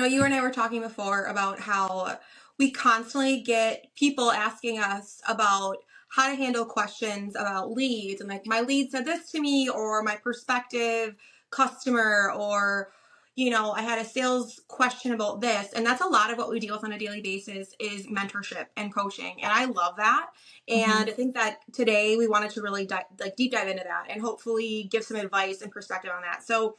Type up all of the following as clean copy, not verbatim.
know, you and I were talking before about how we constantly get people asking us about how to handle questions about leads and like my lead said this to me or my prospective customer or I had a sales question about this. And that's a lot of what we deal with on a daily basis is mentorship and coaching. And I love that. Mhm. And I think that today we wanted to really deep dive into that and hopefully give some advice and perspective on that. So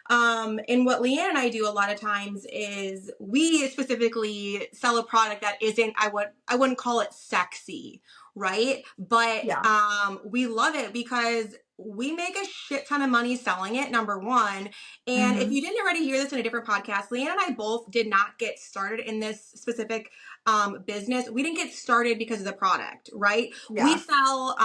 and what Leanne and I do a lot of times is we specifically sell a product that isn't, I wouldn't call it sexy, right? But Yeah. we love it because we make a shit ton of money selling it, number one. And if Mhm. you didn't already hear this in a different podcast, Leanne and I both did not get started in this specific business. We didn't get started because of the product, right? We Yeah. sell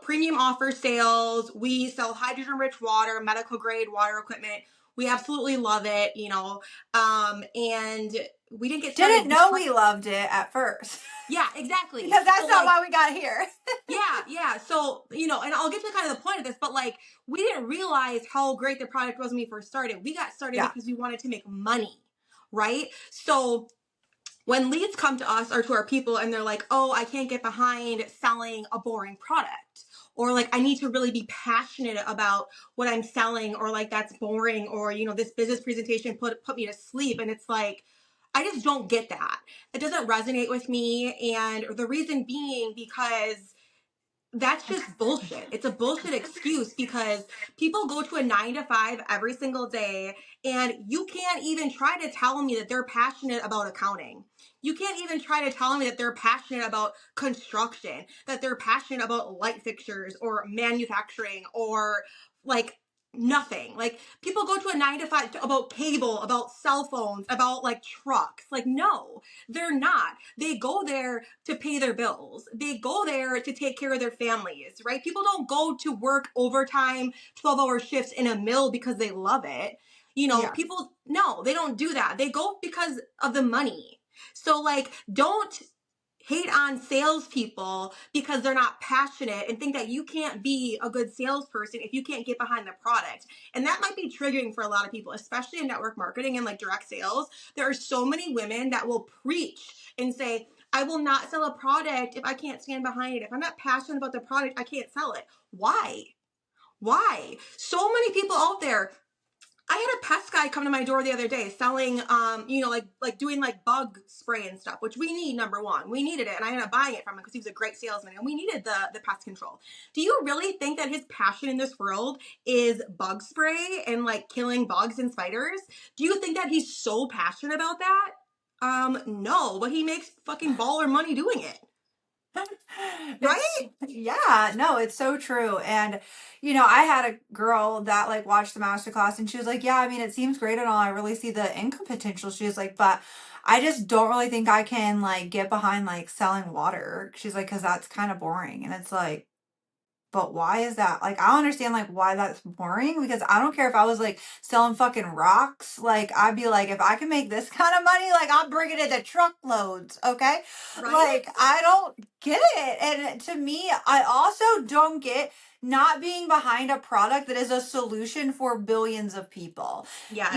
premium offer sales. We sell hydrogen rich water, medical grade water equipment. We absolutely love it, and we didn't get started Didn't because know we loved it at first. yeah, exactly. Because that's So not like, why we got here. yeah. So, and I'll get to kind of the point of this, but like, we didn't realize how great the product was when we first started. We got started Yeah. because we wanted to make money, right? So when leads come to us or to our people and they're like, oh, I can't get behind selling a boring product, or like, I need to really be passionate about what I'm selling, or like, that's boring, or, this business presentation put me to sleep. And it's like, I just don't get that. It doesn't resonate with me. And the reason being because that's just bullshit. It's a bullshit excuse because people go to a 9 to 5 every single day, and you can't even try to tell me that they're passionate about accounting. You can't even try to tell me that they're passionate about construction, that they're passionate about light fixtures or manufacturing or like nothing. Like people go to a 9 to 5 about cable, about cell phones, about like trucks. Like, no, they're not. They go there to pay their bills. They go there to take care of their families, right? People don't go to work overtime, 12-hour shifts in a mill because they love it. Yeah. People, no, they don't do that. They go because of the money. So, like, don't hate on salespeople because they're not passionate and think that you can't be a good salesperson if you can't get behind the product. And that might be triggering for a lot of people, especially in network marketing and like direct sales. There are so many women that will preach and say, I will not sell a product if I can't stand behind it. If I'm not passionate about the product, I can't sell it. Why? Why? So many people out there. I had a pest guy come to my door the other day selling, like doing like bug spray and stuff, which we need, number one. We needed it, and I ended up buying it from him because he was a great salesman, and we needed the pest control. Do you really think that his passion in this world is bug spray and like killing bugs and spiders? Do you think that he's so passionate about that? No, but he makes fucking baller money doing it, It's, right? yeah, no, it's so true. And, I had a girl that like watched the master class and she was like, yeah, I mean, it seems great and all. I really see the income potential. She was like, but I just don't really think I can like get behind like selling water. She's like, cause that's kind of boring. And it's like, but why is that? Like, I don't understand like why that's boring because I don't care if I was like selling fucking rocks. Like, I'd be like, if I can make this kind of money, like I'm bringing it to truckloads. Okay. Right? Like, I don't get it. And to me, I also don't get not being behind a product that is a solution for billions of people. Yes.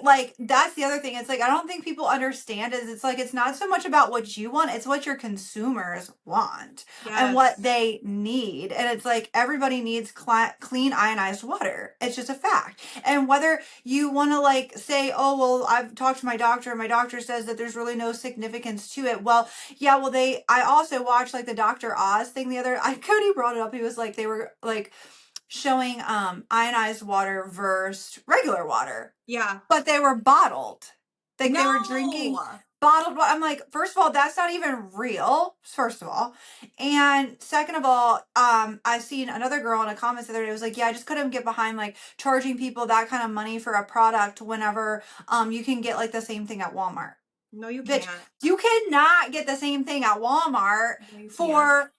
Like that's the other thing. It's like, I don't think people understand is it's like, it's not so much about what you want. It's what your consumers want and what Yes. they need. And it's like everybody needs clean ionized water. It's just a fact. And whether you want to like say, oh, well, I've talked to my doctor and my doctor says that there's really no significance to it. Well, yeah, well, I also watched like the Dr. Oz thing Cody brought it up. He was like, they were like showing ionized water versus regular water, Yeah. but they were bottled. Like they were drinking No. bottled water. I'm like, first of all, that's not even real. First of all, and second of all, I seen another girl in a comments the other day was like, yeah, I just couldn't get behind like charging people that kind of money for a product whenever you can get like the same thing at Walmart. No, you Bitch, can't. you cannot get the same thing at Walmart No, you can't. for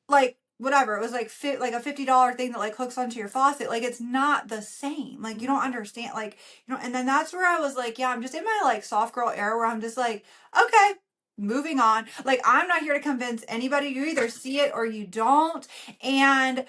like whatever. It was like like a $50 thing that like hooks onto your faucet. Like it's not the same. Like you don't understand. Like and then that's where I was like, yeah, I'm just in my like soft girl era where I'm just like, okay, moving on. Like I'm not here to convince anybody. You either see it or you don't. And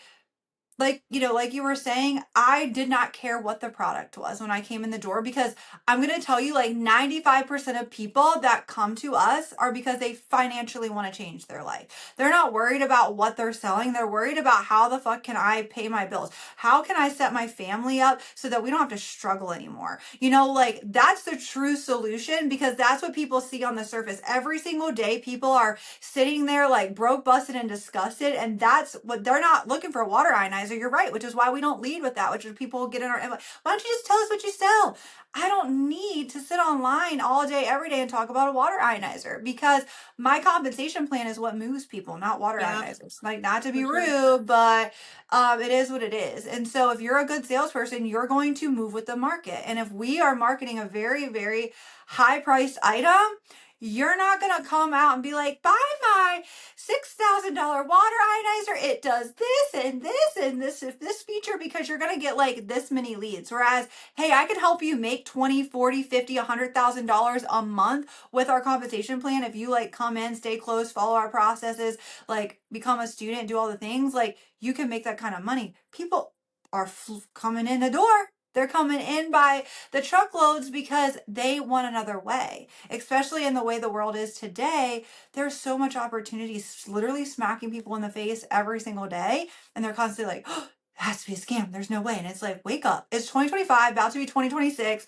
like, like you were saying, I did not care what the product was when I came in the door, because I'm going to tell you, like, 95% of people that come to us are because they financially want to change their life. They're not worried about what they're selling. They're worried about, how the fuck can I pay my bills? How can I set my family up so that we don't have to struggle anymore? Like, that's the true solution, because that's what people see on the surface. Every single day, people are sitting there like broke, busted, and disgusted. And that's what they're not looking for, a water ionizer. You're right, which is why we don't lead with that, which is people get in our, why don't you just tell us what you sell? I don't need to sit online all day, every day and talk about a water ionizer, because my compensation plan is what moves people, not water Yeah, ionizers. Like, not to for be sure. rude, but it is what it is. And so if you're a good salesperson, you're going to move with the market. And if we are marketing a very, very high priced item, you're not going to come out and be like, buy my $6,000 water ionizer. It does this and this and this feature, because you're going to get like this many leads. Whereas, hey, I can help you make 20, 40, 50, $100,000 a month with our compensation plan. If you like come in, stay close, follow our processes, like become a student, do all the things, like you can make that kind of money. People are coming in the door. They're coming in by the truckloads because they want another way, especially in the way the world is today. There's so much opportunity, literally smacking people in the face every single day. And they're constantly like, oh, it has to be a scam. There's no way. And it's like, wake up. It's 2025, about to be 2026.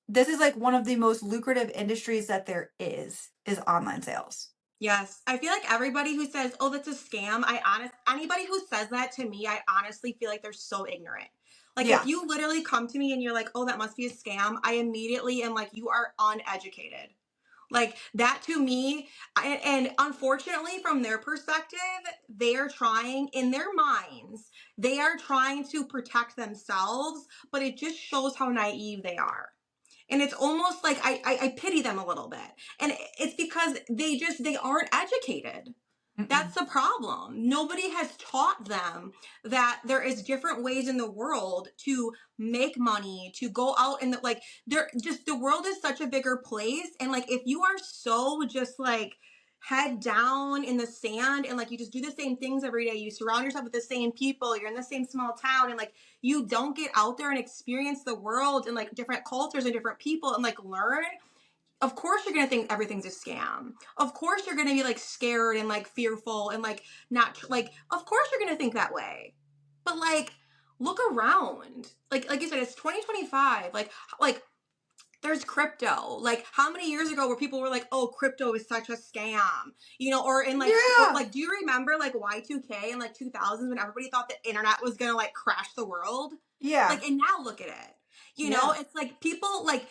This is like one of the most lucrative industries that there is online sales. Yes. I feel like everybody who says, "Oh, that's a scam," anybody who says that to me, I honestly feel like they're so ignorant. Like if Yeah. you literally come to me and you're like, "Oh, that must be a scam," I immediately am like, "You are uneducated." Like that to me, and unfortunately, from their perspective, they are trying in their minds, they are trying to protect themselves, but it just shows how naive they are. And it's almost like I pity them a little bit. And it's because they aren't educated. Mm-mm. That's the problem. Nobody has taught them that there is different ways in the world to make money, to go out and like they're just the world is such a bigger place. And like if you are so just like head down in the sand and like you just do the same things every day, you surround yourself with the same people, you're in the same small town, and like you don't get out there and experience the world and like different cultures and different people and like learn, of course you're gonna think everything's a scam. Of course you're gonna be like scared and like fearful and like not like. Of course you're gonna think that way. But like, look around. Like you said, it's 2025. Like there's crypto. Like how many years ago where people were like, "Oh, crypto is such a scam," or in like, or Yeah. like, do you remember like Y2K and like 2000s when everybody thought the internet was gonna like crash the world? Yeah. Like, and now look at it. Yeah. It's like people like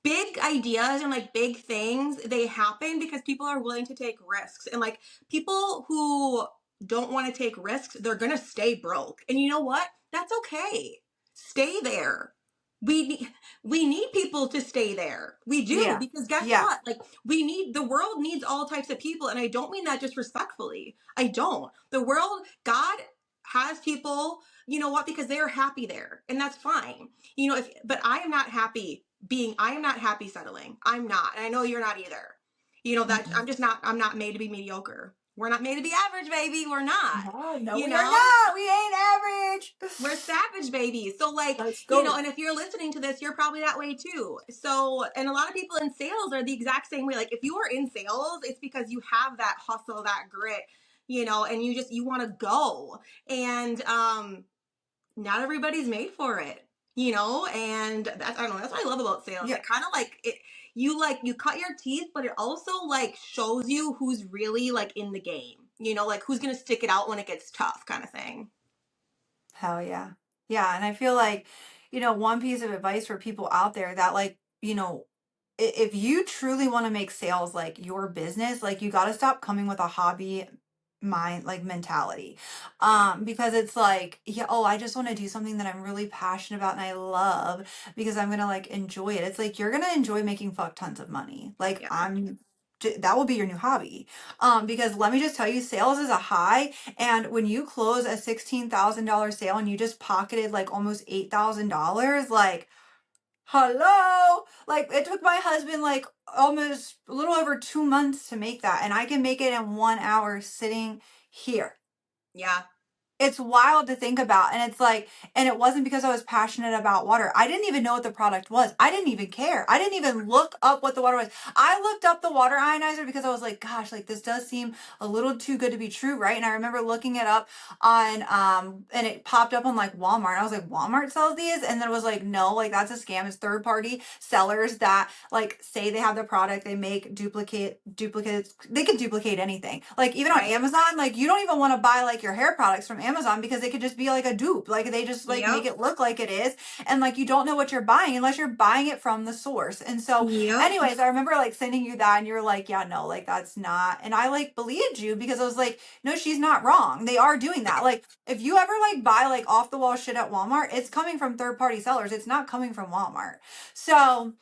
big ideas and like big things, they happen because people are willing to take risks, and like people who don't want to take risks, they're gonna stay broke, and you know what, that's okay. Stay there. We need people to stay there, we do, Yeah. because guess Yeah. what, like the world needs all types of people, and I don't mean that disrespectfully. I don't. The world, God has people, you know what, because they are happy there, and that's fine. If but I am not happy settling. I'm not. And I know you're not either. That Mm-mm. I'm not made to be mediocre. We're not made to be average, baby. We're not. No, no, You we are know? not. We ain't average. We're savage babies. So like, Let's go. and if you're listening to this, you're probably that way too. So, and a lot of people in sales are the exact same way. Like if you are in sales, it's because you have that hustle, that grit, and you want to go. And not everybody's made for it, and that's, I don't know, that's what I love about sales. Yeah. It kind of like it, you cut your teeth, but it also like shows you who's really like in the game, like who's gonna stick it out when it gets tough, kind of thing. Hell yeah. Yeah. And I feel like, one piece of advice for people out there that, like, if you truly want to make sales like your business, like, you got to stop coming with a hobby mind, like, mentality. Yeah, Because it's like, yeah, oh, I just want to do something that I'm really passionate about and I love, because I'm going to like enjoy it. It's like, you're going to enjoy making fuck tons of money. Like, yeah, that will be your new hobby. Because let me just tell you, sales is a high. And when you close a $16,000 sale and you just pocketed like almost $8,000, like, hello, like, it took my husband like almost a little over 2 months to make that, and I can make it in 1 hour sitting here. yeah. It's wild to think about. And it's like, and it wasn't because I was passionate about water. I didn't even know what the product was. I didn't even care. I didn't even look up what the water was. I looked up the water ionizer because I was like, gosh, like this does seem a little too good to be true, right? And I remember looking it up on and it popped up on like Walmart. I was like, Walmart sells these? And then it was like, no, like that's a scam. It's third party sellers that like say they have the product, they make duplicates, they can duplicate anything. Like even on Right? Amazon, like you don't even want to buy like your hair products from Amazon because they could just be like a dupe. Like they just like make Yep. it look like it is. And like you don't know what you're buying unless you're buying it from the source. And so, Yep. anyways, I remember like sending you that and you were like, yeah, no, like that's not. And I like believed you because I was like, no, she's not wrong. They are doing that. Like if you ever like buy like off the wall shit at Walmart, it's coming from third party sellers. It's not coming from Walmart. So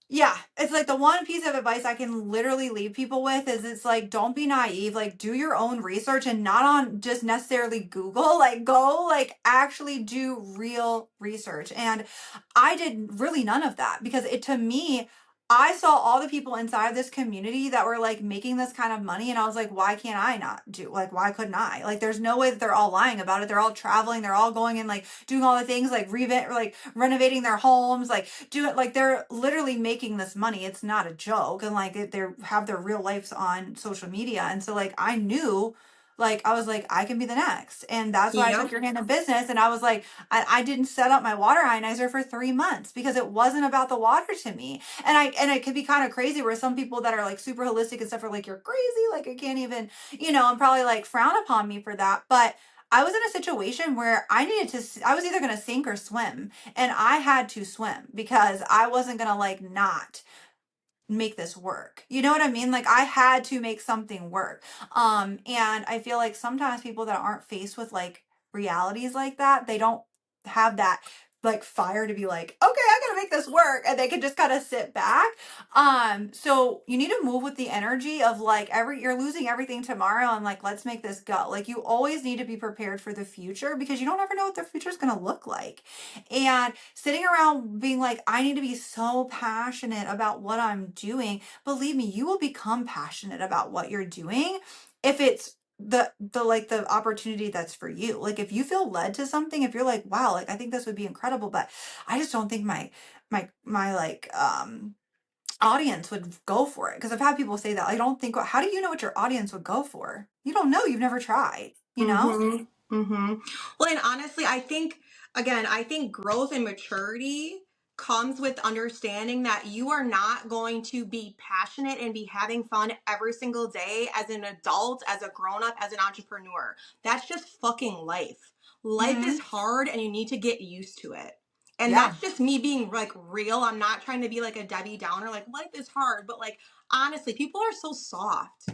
yeah, it's like the one piece of advice I can literally leave people with is it's like don't be naive, like do your own research and not on just necessarily Google, like go like actually do real research. And I did really none of that because it to me I saw all the people inside this community that were like making this kind of money and I was like why can't I not do like why couldn't I? Like there's no way that they're all lying about it. They're all traveling, they're all going and like doing all the things like like renovating their homes, like do it like they're literally making this money. It's not a joke. And like they have their real lives on social media. And so like I knew like I was like, I can be the next. And that's why I took Yep. your hand in business. And I was like, I didn't set up my water ionizer for 3 months because it wasn't about the water to me. And it can be kind of crazy where some people that are like super holistic and stuff are like, you're crazy. Like I can't even, and probably like frown upon me for that. But I was in a situation where I needed to, I was either going to sink or swim and I had to swim because I wasn't gonna like not make this work. You know what I mean? Like I had to make something work. And I feel like sometimes people that aren't faced with like realities like that, they don't have that like fire to be like, okay, I gotta make this work. And they can just kind of sit back. So you need to move with the energy of like you're losing everything tomorrow and like let's make this go. Like you always need to be prepared for the future because you don't ever know what the future is gonna look like. And sitting around being like, I need to be so passionate about what I'm doing. Believe me, you will become passionate about what you're doing if it's the like the opportunity that's for you. Like if you feel led to something, if you're like, wow, like I think this would be incredible, but I just don't think my like audience would go for it. Because I've had people say that. I don't think how do you know what your audience would go for? You don't know, you've never tried, you know? Mm-hmm. Mm-hmm. Well, and honestly, I think growth and maturity comes with understanding that you are not going to be passionate and be having fun every single day as an adult, as a grown up, as an entrepreneur. That's just fucking life. Life is Mm-hmm. hard and you need to get used to it. And Yeah, that's just me being like real. I'm not trying to be like a Debbie Downer, like life is hard, but like honestly, people are so soft.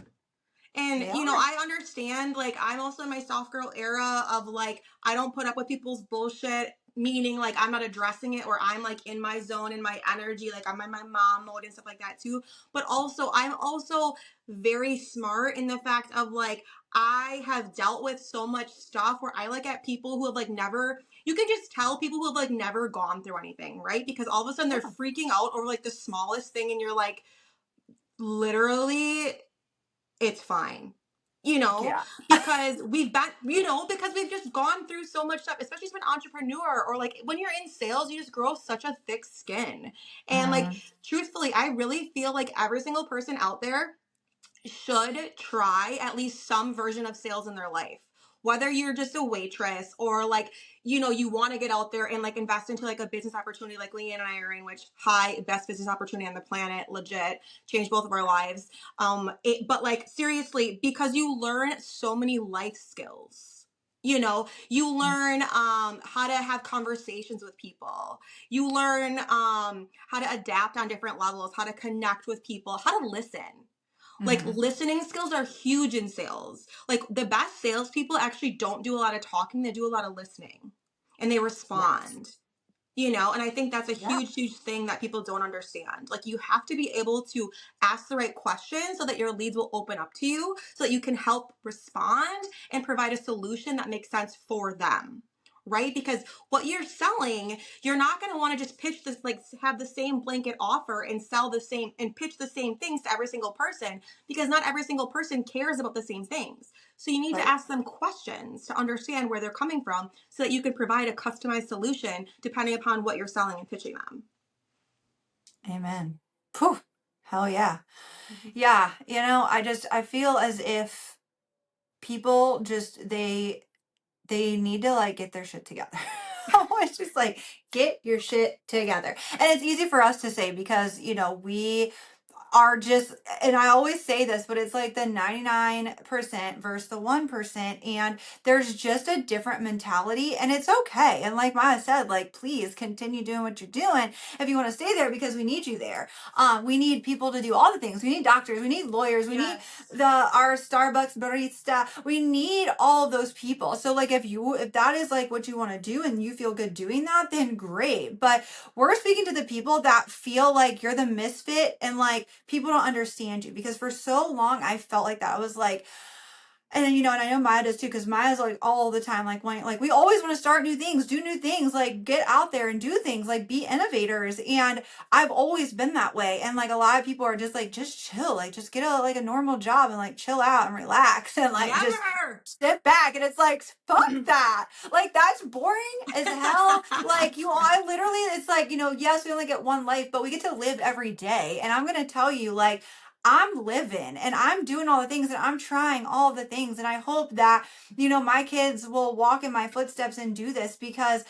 And they you know, are. I understand like I'm also in my soft girl era of like I don't put up with people's bullshit, meaning like I'm not addressing it or I'm like in my zone in my energy, like I'm in my mom mode and stuff like that too. But also I'm also very smart in the fact of like I have dealt with so much stuff where I look at people who have like never you can just tell people who have like never gone through anything, right? Because all of a sudden they're Yeah. freaking out over like the smallest thing and you're like literally it's fine. You know, Yeah. because we've been, because we've just gone through so much stuff, especially as an entrepreneur or like when you're in sales, you just grow such a thick skin. And like, Mm-hmm. truthfully, I really feel like every single person out there should try at least some version of sales in their life. Whether you're just a waitress or like, you want to get out there and like invest into like a business opportunity like Leanne and I are in, which hi, best business opportunity on the planet, legit, changed both of our lives. But like seriously, because you learn so many life skills. You learn how to have conversations with people. You learn how to adapt on different levels, how to connect with people, how to listen. Like Mm-hmm. listening skills are huge in sales. Like the best salespeople actually don't do a lot of talking, they do a lot of listening and they Yes. respond. And I think that's a Yeah. huge, huge thing that people don't understand. Like you have to be able to ask the right questions so that your leads will open up to you so that you can help respond and provide a solution that makes sense for them. right? Because what you're selling, you're not going to want to just pitch this, like have the same blanket offer and sell the same and pitch the same things to every single person, because not every single person cares about the same things. So you need to Right. ask them questions to understand where they're coming from so that you can provide a customized solution depending upon what you're selling and pitching them. Amen. Phew. Hell yeah. Mhm. Yeah. I feel as if people just, they need to like get their shit together. It's just like, get your shit together. And it's easy for us to say because, we are just, and I always say this, but it's like the 99% versus the 1%. And there's just a different mentality, and it's okay. And like Maya said, like, please continue doing what you're doing if you want to stay there, because we need you there. We need people to do all the things. We need doctors, we need lawyers, we need Yes. our Starbucks barista. We need all of those people. So like if that is like what you want to do and you feel good doing that, then great. But we're speaking to the people that feel like you're the misfit and like people don't understand you, because for so long I felt like that. I was like, and then, and I know Maya does too, because Maya's like all the time, like, wanting, like, we always want to start new things, do new things, like, get out there and do things, like, be innovators. And I've always been that way. And like, a lot of people are just like, just chill, like, just get a normal job and like chill out and relax and like just Never. sit back. And it's like, fuck that. Like, that's boring as hell. Like, I literally, it's like, yes, we only get one life, but we get to live every day. And I'm going to tell you, like, I'm living and I'm doing all the things and I'm trying all the things. And I hope that, my kids will walk in my footsteps and do this, because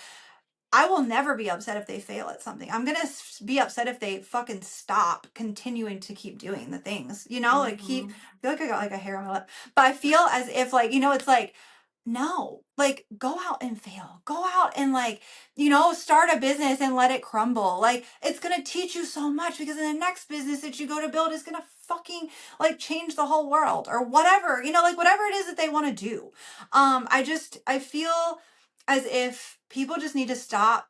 I will never be upset if they fail at something. I'm going to be upset if they fucking stop continuing to keep doing the things, like Mhm. I feel like I got like a hair on my lip, but I feel as if like, it's like, no, like go out and fail, go out and like, start a business and let it crumble. Like it's going to teach you so much, because in the next business that you go to build is going to fucking like change the whole world or whatever, like whatever it is that they want to do. I feel as if people just need to stop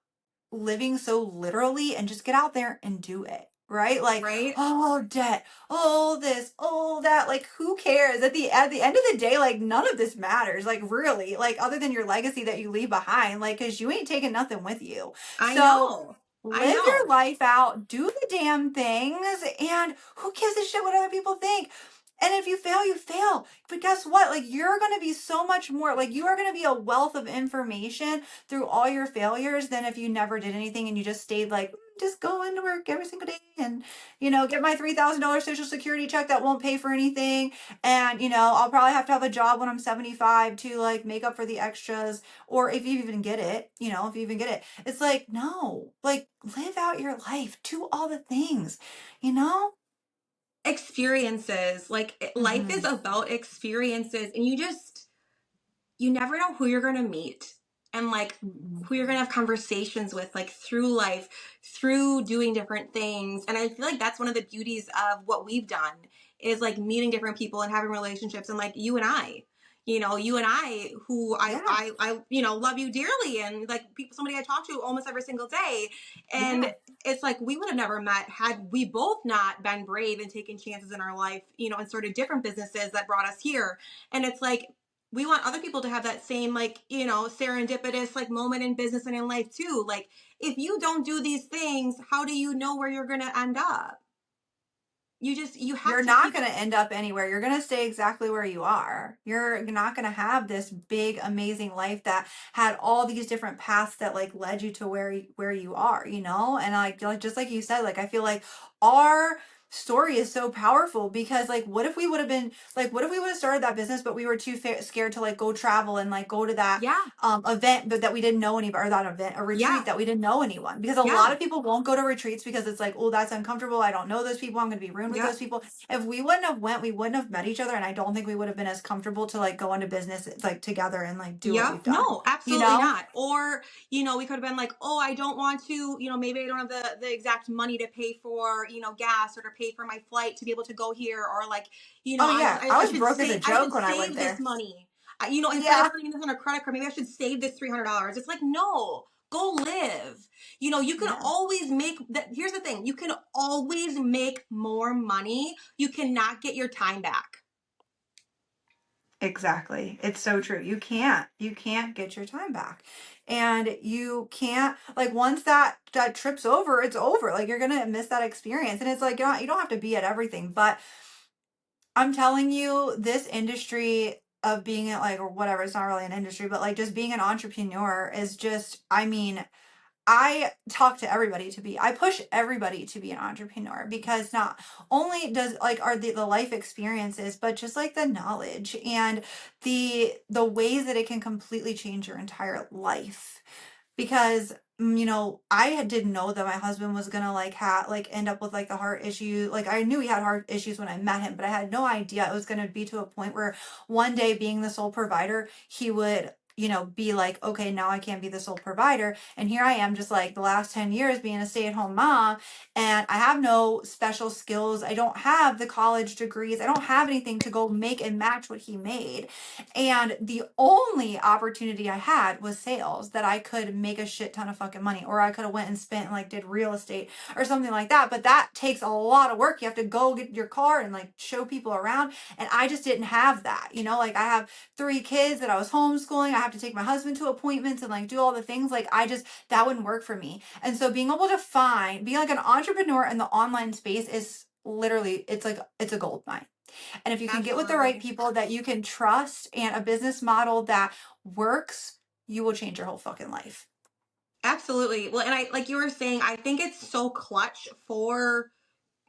living so literally and just get out there and do it. Right? Like, Right? oh, debt, oh, this, oh, that. Like, who cares? At the end of the day, like, none of this matters. Like, really, like, other than your legacy that you leave behind, like, because you ain't taking nothing with you. I So know. I live your know. life out, do the damn things, and who gives a shit what other people think? And if you fail, you fail. But guess what? Like, you're going to be so much more, like, you are going to be a wealth of information through all your failures than if you never did anything and you just stayed like, just go into work every single day and, get my $3,000 social security check that won't pay for anything. And, I'll probably have to have a job when I'm 75 to like make up for the extras. Or if you even get it, if you even get it, it's like, no, like live out your life, do all the things, you know? Experiences. Like life is Mm-hmm. about experiences, and you never know who you're going to meet and like who you're going to have conversations with, like through life, through doing different things. And I feel like that's one of the beauties of what we've done, is like meeting different people and having relationships. And like you and I, who Yeah, love you dearly, and like people, somebody I talk to almost every single day. yeah. And it's like we would have never met had we both not been brave and taken chances in our life, and started different businesses that brought us here. And it's like, we want other people to have that same, like, serendipitous like moment in business and in life too. Like, if you don't do these things, how do you know where you're going to end up? You have You're to not keep. going to end up anywhere. You're going to stay exactly where you are. You're not going to have this big, amazing life that had all these different paths that like led you to where you are, And like just like you said, like I feel like our story is so powerful, because like what if we would have been like what if we would have started that business but we were too scared to like go travel and like go to that Yeah. event, but that we didn't know anybody, or that event, a retreat Yeah. that we didn't know anyone, because a lot Yeah. of people won't go to retreats because it's like, oh, that's uncomfortable, I don't know those people, I'm going to be ruined with Yep. those people. If we wouldn't have went, we wouldn't have met each other, and I don't think we would have been as comfortable to like go into business like together and like do what Yep. we've done. No, absolutely not. Or, we could have been like, oh, I don't want to, maybe I don't have the exact money to pay for, gas, or to pay for my flight to be able to go here. Or like, Oh I, yeah, I, I I was should broke as a save, I should joke when I went save this there. money. Instead of Yeah, putting this on a credit card, maybe I should save this $300. It's like, no, go live. You can yeah. always make that. Here's the thing. You can always make more money. You cannot get your time back. Exactly. It's so true. You can't get your time back. And you can't, like, once that trip's over, it's over. Like, you're gonna miss that experience. And it's like, you don't have to be at everything, but I'm telling you, this industry of being at, like, or whatever, it's not really an industry, but like just being an entrepreneur is just, I mean, I talk to everybody to be, I push everybody to be an entrepreneur, because not only does, like, are the life experiences, but just like the knowledge and the ways that it can completely change your entire life. Because didn't know that my husband was gonna like end up with like the heart issue. Like, I knew he had heart issues when I met him, but I had no idea it was gonna be to a point where one day, being the sole provider, he would be like, okay, now I can't be the sole provider. And here I am, just like the last 10 years being a stay-at-home mom, and I have no special skills. I don't have the college degrees. I don't have anything to go make and match what he made. And the only opportunity I had was sales, that I could make a shit ton of fucking money, or I could have went and spent and like did real estate or something like that. But that takes a lot of work. You have to go get your car and like show people around. And I just didn't have that. Like, I have 3 kids that I was homeschooling. I have to take my husband to appointments and like do all the things. Like, that wouldn't work for me. And so being able to being like an entrepreneur in the online space is literally, it's a gold mine. And if you can get with the right Absolutely. people that you can trust, and a business model that works, you will change your whole fucking life. Absolutely. Well, and I, like you were saying, I think it's so clutch for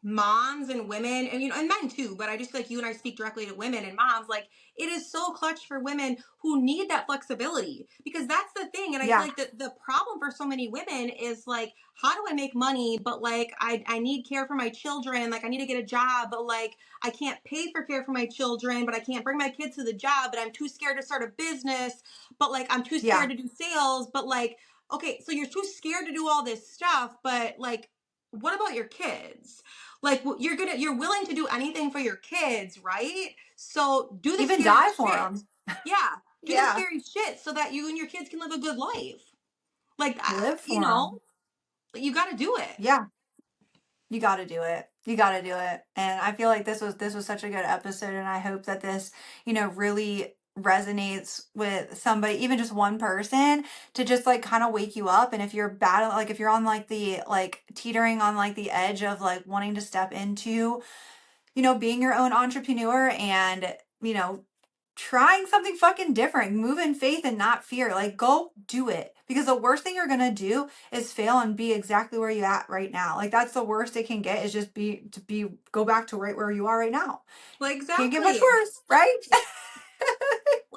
moms and women, and and men too, but I just feel like you and I speak directly to women and moms. Like, it is so clutch for women who need that flexibility, because that's the thing. And I feel Yeah. like the problem for so many women is like, how do I make money, but like I need care for my children, like I need to get a job, but like I can't pay for care for my children, but I can't bring my kids to the job, but I'm too scared to start a business, but like I'm too Yeah. scared to do sales, but like, okay, so you're too scared to do all this stuff, but like, what about your kids? Like, you're willing to do anything for your kids, right? So do the Even scary die for shit. them. Yeah, do the Yeah. scary shit so that you and your kids can live a good life. Like, Live for them. you got to do it. Yeah. You got to do it. You got to do it. And I feel like this was such a good episode, and I hope that this, really resonates with somebody, even just one person, to just like kind of wake you up. And if you're battling, like, if you're on like the like teetering on like the edge of like wanting to step into, being your own entrepreneur, and, trying something fucking different, move in faith and not fear. Like, go do it. Because the worst thing you're going to do is fail and be exactly where you at right now. Like, that's the worst it can get, is just go back to right where you are right now. Well, Can't get much exactly. worse, right?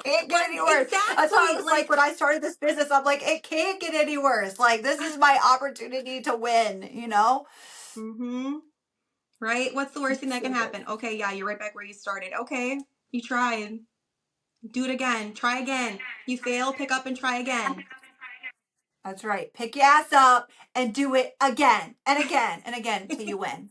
Can't get any worse. That's why I Exactly. was like, when I started this business, I'm like, it can't get any worse. Like, this is my opportunity to win. Mm-hmm. Right? What's the worst thing that can So good. happen? Okay, yeah, you're right back where you started. Okay, you tried. Do it again. Try again. You fail, pick up and try again. That's right. Pick your ass up and do it again and again and again till you win.